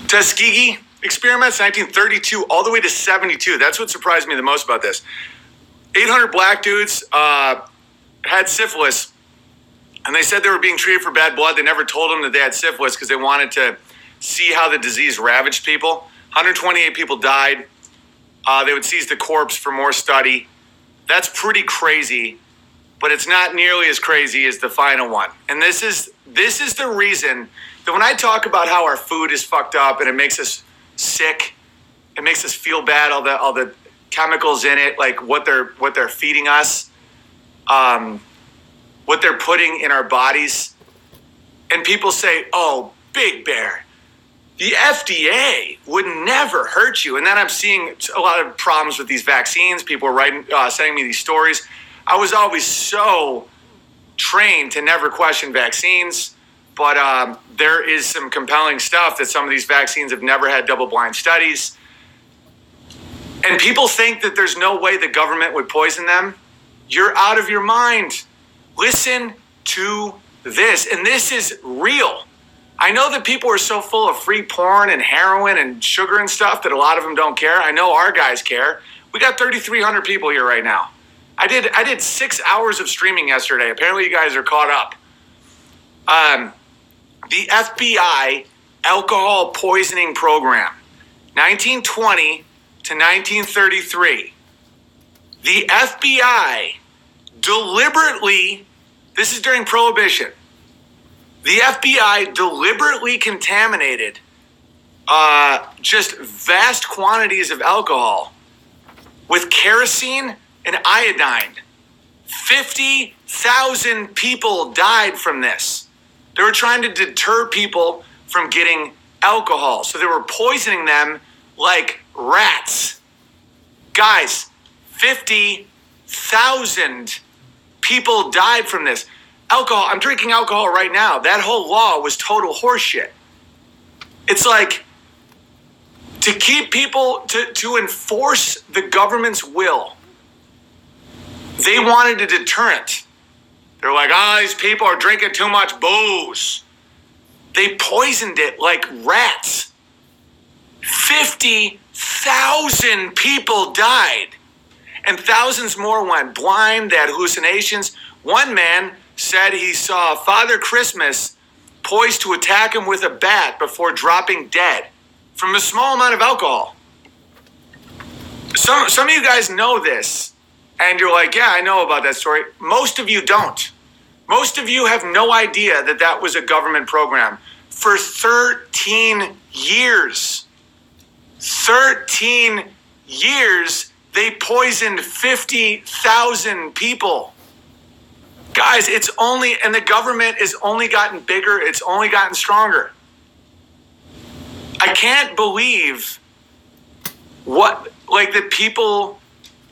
Tuskegee experiments, 1932, all the way to 72. That's what surprised me the most about this. 800 black dudes had syphilis, and they said they were being treated for bad blood. They never told them that they had syphilis because they wanted to see how the disease ravaged people. 128 people died. They would seize the corpse for more study. That's pretty crazy, but it's not nearly as crazy as the final one. And this is the reason that when I talk about how our food is fucked up and it makes us sick, it makes us feel bad, all the chemicals in it, like what they're feeding us, what they're putting in our bodies. And people say, "Oh, Big Bear, the FDA would never hurt you." And then I'm seeing a lot of problems with these vaccines. People are sending me these stories. I was always so trained to never question vaccines, but there is some compelling stuff that some of these vaccines have never had double-blind studies. And people think that there's no way the government would poison them. You're out of your mind. Listen to this, and this is real. I know that people are so full of free porn and heroin and sugar and stuff that a lot of them don't care. I know our guys care. We got 3,300 people here right now. I did 6 hours of streaming yesterday. Apparently you guys are caught up. The FBI alcohol poisoning program, 1920 to 1933. The FBI deliberately, this is during Prohibition, the FBI deliberately contaminated just vast quantities of alcohol with kerosene and iodine. 50,000 people died from this. They were trying to deter people from getting alcohol, so they were poisoning them like rats. Guys, 50,000 people died from this. Alcohol, I'm drinking alcohol right now. That whole law was total horseshit. It's like, to keep people, to enforce the government's will, they wanted a deterrent. They're like, these people are drinking too much booze. They poisoned it like rats. 50,000 people died. And thousands more went blind. They had hallucinations. One man said he saw Father Christmas poised to attack him with a bat before dropping dead from a small amount of alcohol. Some of you guys know this, and you're like, yeah, I know about that story. Most of you don't. Most of you have no idea that that was a government program. For 13 years, 13 years, they poisoned 50,000 people. Guys, and the government has only gotten bigger. It's only gotten stronger. I can't believe that people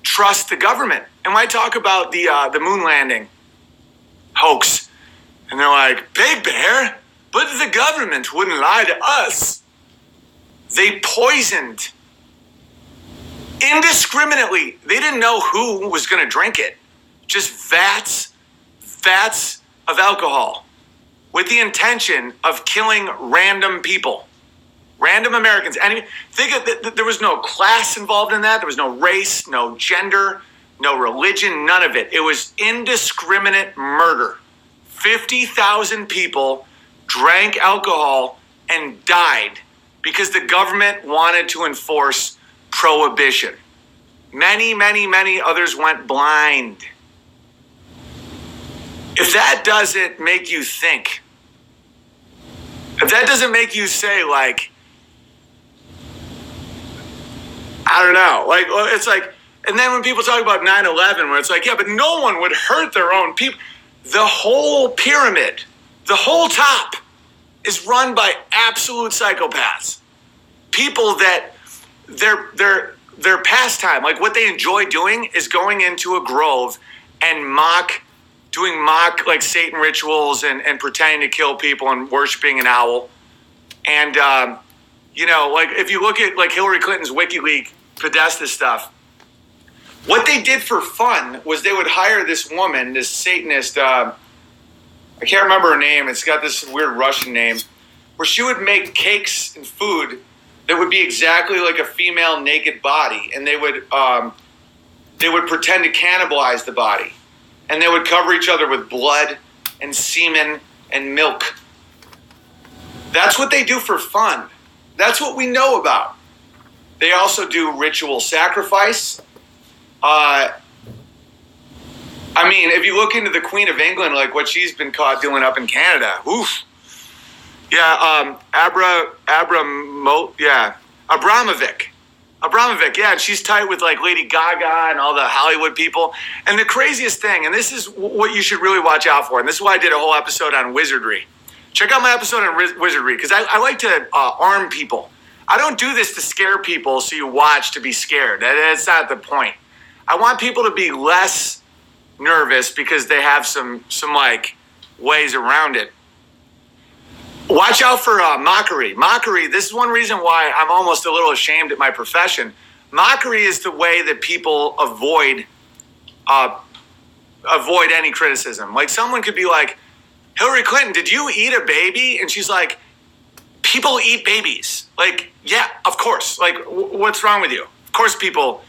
trust the government. And when I talk about the moon landing hoax, and they're like, Big Bear, but the government wouldn't lie to us. They poisoned indiscriminately. They didn't know who was going to drink it. Just vats of alcohol with the intention of killing random people, random Americans. And think of it, there was no class involved in that. There was no race, no gender, no religion, none of it. It was indiscriminate murder. 50,000 people drank alcohol and died because the government wanted to enforce prohibition. Many, many, many others went blind. If that doesn't make you think, if that doesn't make you say, like, I don't know, like, it's like, and then when people talk about 9/11, where it's like, yeah, but no one would hurt their own people. The whole pyramid, the whole top is run by absolute psychopaths. People that their pastime, like what they enjoy doing is going into a grove and doing mock like Satan rituals and pretending to kill people and worshiping an owl. And, like if you look at like Hillary Clinton's WikiLeaks Podesta stuff, what they did for fun was they would hire this woman, this Satanist, I can't remember her name. It's got this weird Russian name. where she would make cakes and food that would be exactly like a female naked body, and they would pretend to cannibalize the body, and they would cover each other with blood and semen and milk. That's what they do for fun. That's what we know about. They also do ritual sacrifice. I mean, if you look into the Queen of England, like what she's been caught doing up in Canada, oof. Yeah, Abramovic, yeah, and she's tight with like Lady Gaga and all the Hollywood people. And the craziest thing, and this is what you should really watch out for, and this is why I did a whole episode on wizardry. Check out my episode on wizardry, because I like to arm people. I don't do this to scare people so you watch to be scared. That's not the point. I want people to be less nervous because they have some like ways around it. Watch out for mockery. Mockery, this is one reason why I'm almost a little ashamed at my profession. Mockery is the way that people avoid any criticism. Like someone could be like, Hillary Clinton, did you eat a baby? And she's like, people eat babies. Like, yeah, of course. Like, what's wrong with you? Of course people,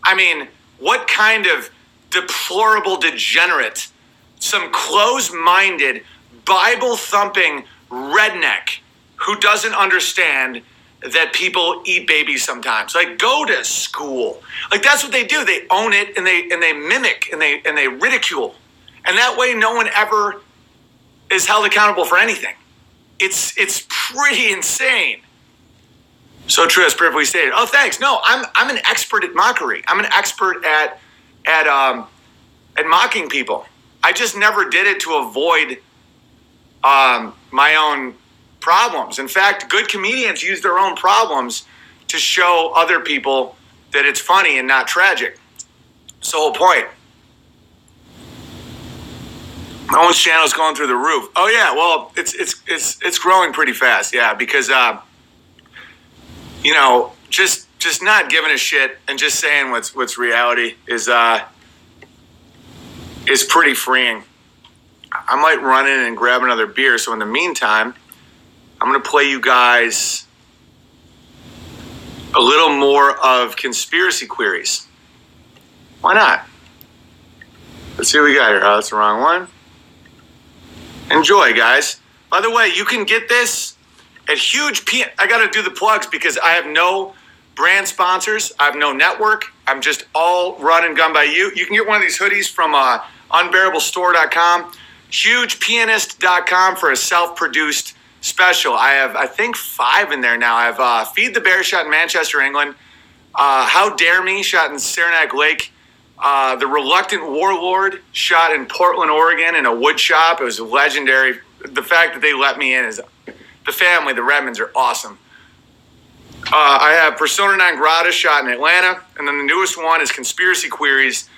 I mean, what kind of deplorable degenerate, some close-minded, Bible-thumping redneck who doesn't understand that people eat babies sometimes. Like, go to school. Like, that's what they do. They own it, and they mimic, and they ridicule. And that way no one ever is held accountable for anything. It's pretty insane. So true, as perfectly stated. Oh, thanks. No, I'm an expert at mockery. I'm an expert at mocking people. I just never did it to avoid my own problems. In fact, good comedians use their own problems to show other people that it's funny and not tragic. It's the whole point. Owen's channel is going through the roof. Oh yeah, well, it's growing pretty fast. Yeah, because just not giving a shit and just saying what's reality is pretty freeing. I might run in and grab another beer. So in the meantime, I'm going to play you guys a little more of conspiracy queries. Why not? Let's see what we got here. Oh, that's the wrong one. Enjoy, guys. By the way, you can get this at huge I got to do the plugs because I have no brand sponsors. I have no network. I'm just all run and gun by you. You can get one of these hoodies from unbearablestore.com. Hugepianist.com for a self-produced special. I have, I think, 5 in there now. I have Feed the Bear shot in Manchester, England. How Dare Me shot in Saranac Lake. The Reluctant Warlord shot in Portland, Oregon in a wood shop. It was legendary. The fact that they let me in is the family, the Redmonds, are awesome. I have Persona Non Grata shot in Atlanta. And then the newest one is Conspiracy Queries.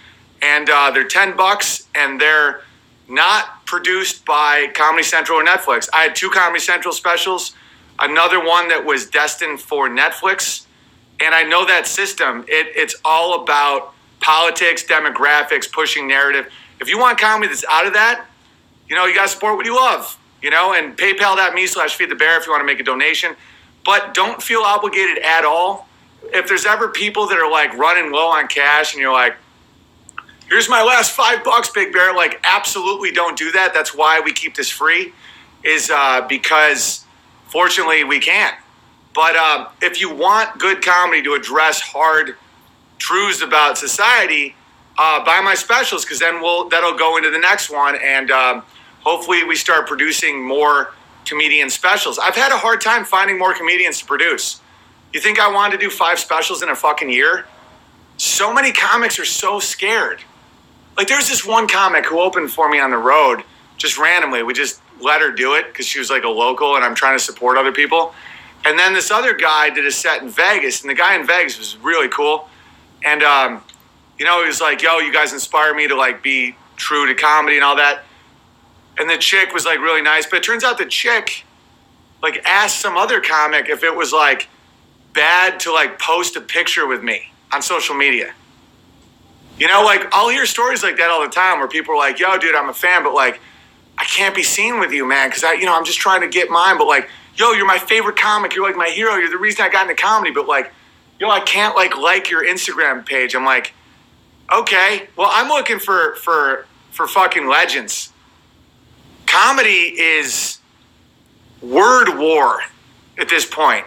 And they're $10 and they're not produced by Comedy Central or Netflix. I had 2 Comedy Central specials, another one that was destined for Netflix. And I know that system. It's all about politics, demographics, pushing narrative. If you want comedy that's out of that, you got to support what you love, and paypal.me/feedthebear if you want to make a donation. But don't feel obligated at all. If there's ever people that are like running low on cash and you're like, here's my last $5, Big Bear. Like, absolutely don't do that. That's why we keep this free, is because fortunately we can. But if you want good comedy to address hard truths about society, buy my specials, because then that'll go into the next one, and hopefully we start producing more comedian specials. I've had a hard time finding more comedians to produce. You think I wanted to do 5 specials in a fucking year? So many comics are so scared. Like, there's this one comic who opened for me on the road, just randomly. We just let her do it because she was like a local and I'm trying to support other people. And then this other guy did a set in Vegas, and the guy in Vegas was really cool. And, he was like, yo, you guys inspire me to like be true to comedy and all that. And the chick was like really nice, but it turns out the chick like asked some other comic if it was like bad to like post a picture with me on social media. Like, I'll hear stories like that all the time where people are like, yo, dude, I'm a fan, but like, I can't be seen with you, man, because I'm just trying to get mine, but like, yo, you're my favorite comic. You're like my hero. You're the reason I got into comedy. But like, yo, I can't like your Instagram page. I'm like, okay, well, I'm looking for fucking legends. Comedy is word war at this point.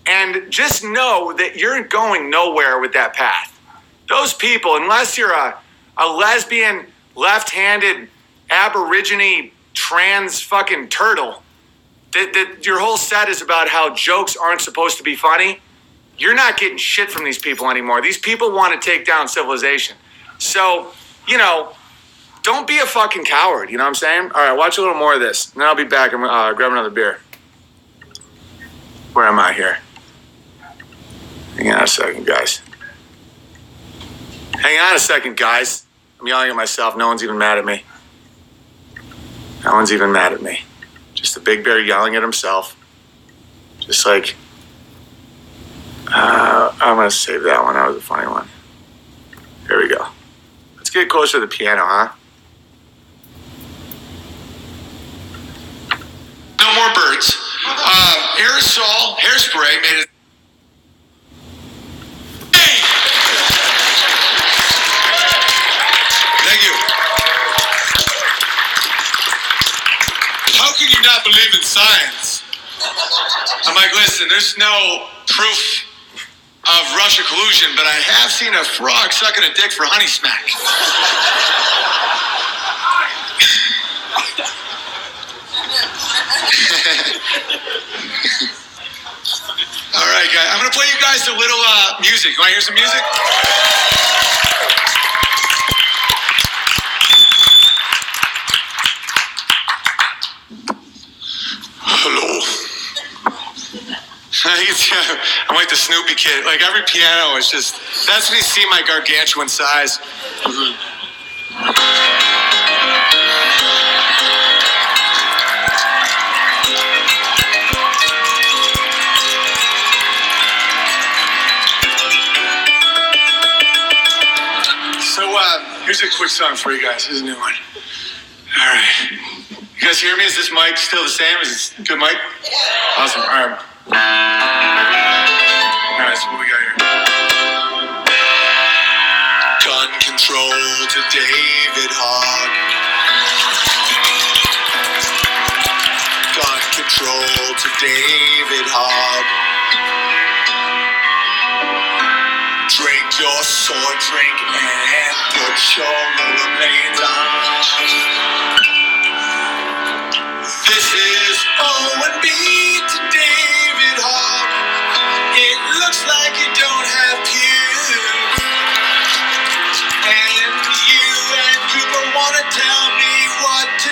And just know that you're going nowhere with that path. Those people, unless you're a lesbian, left-handed, aborigine, trans fucking turtle, that your whole set is about how jokes aren't supposed to be funny, you're not getting shit from these people anymore. These people want to take down civilization. So, don't be a fucking coward. You know what I'm saying? All right, watch a little more of this. And then I'll be back and grab another beer. Where am I here? Hang on a second, guys. Hang on a second, guys. I'm yelling at myself. No one's even mad at me. No one's even mad at me. Just a big bear yelling at himself. Just like, I'm going to save that one. That was a funny one. Here we go. Let's get closer to the piano, huh? No more birds. Aerosol, hairspray made it. Thank you. How can you not believe in science? I'm like, listen, there's no proof of Russia collusion, but I have seen a frog sucking a dick for honey smack. All right, guys. I'm going to play you guys a little music. You want to hear some music? Hello. I'm like the Snoopy kid. Like every piano is just, that's when you see my gargantuan size. Here's a quick song for you guys. Here's a new one. All right. You guys hear me? Is this mic still the same? Is it good mic? Awesome. All right. All right, so what we got here? Gun control to David Hogg. Gun control to David Hogg. Drink your sword, drink and put your rollerblades on. This is Owen B to David Hogg. It looks like you don't have pubes. And you and Cooper want to tell me what to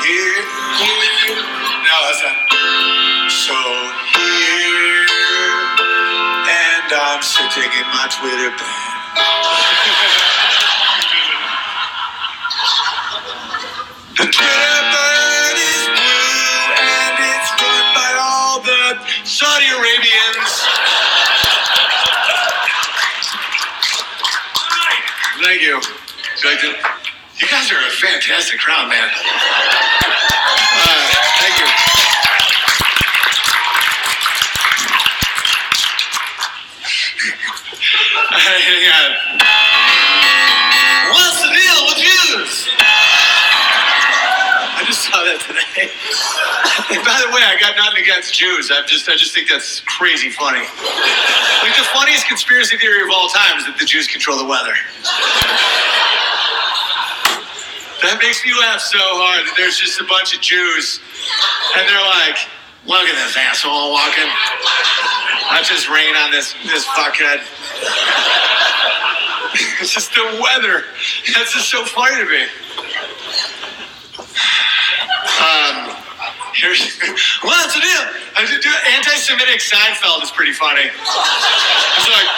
here. No, that's not. So here, and I'm sitting in my Twitter ban. The Twitter bird is blue, and it's run by all the Saudi Arabians. Thank you. You guys are a fantastic crowd, man. Thank you. What's the deal with Jews? I just saw that today. And by the way, I got nothing against Jews. I just think that's crazy funny. Like the funniest conspiracy theory of all time is that the Jews control the weather. That makes me laugh so hard that there's just a bunch of Jews and they're like, look at this asshole walking. I just rain on this fuckhead. It's just the weather. That's just so funny to me. What's the deal? Anti-Semitic Seinfeld is pretty funny. It's like,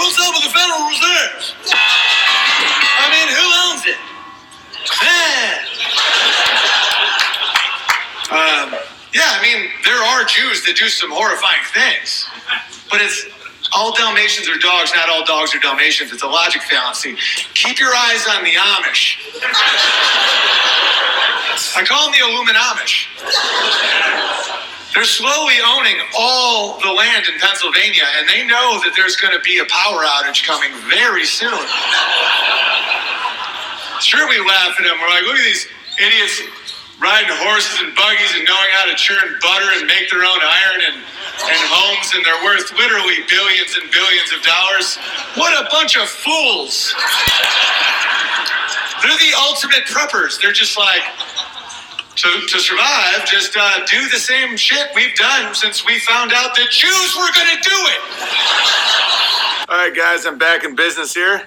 what's up with the Federal Reserve? I mean, who owns it? Yeah, I mean, there are Jews that do some horrifying things. But it's all Dalmatians are dogs, not all dogs are Dalmatians. It's a logic fallacy. Keep your eyes on the Amish. I call them the Illuminamish. They're slowly owning all the land in Pennsylvania, and they know that there's going to be a power outage coming very soon. Sure, we laugh at them. We're like, look at these idiots riding horses and buggies and knowing how to churn butter and make their own iron and homes, and they're worth literally billions and billions of dollars. What a bunch of fools. They're the ultimate preppers. They're just like, to survive, just do the same shit we've done since we found out that Jews were going to do it. All right, guys, I'm back in business here.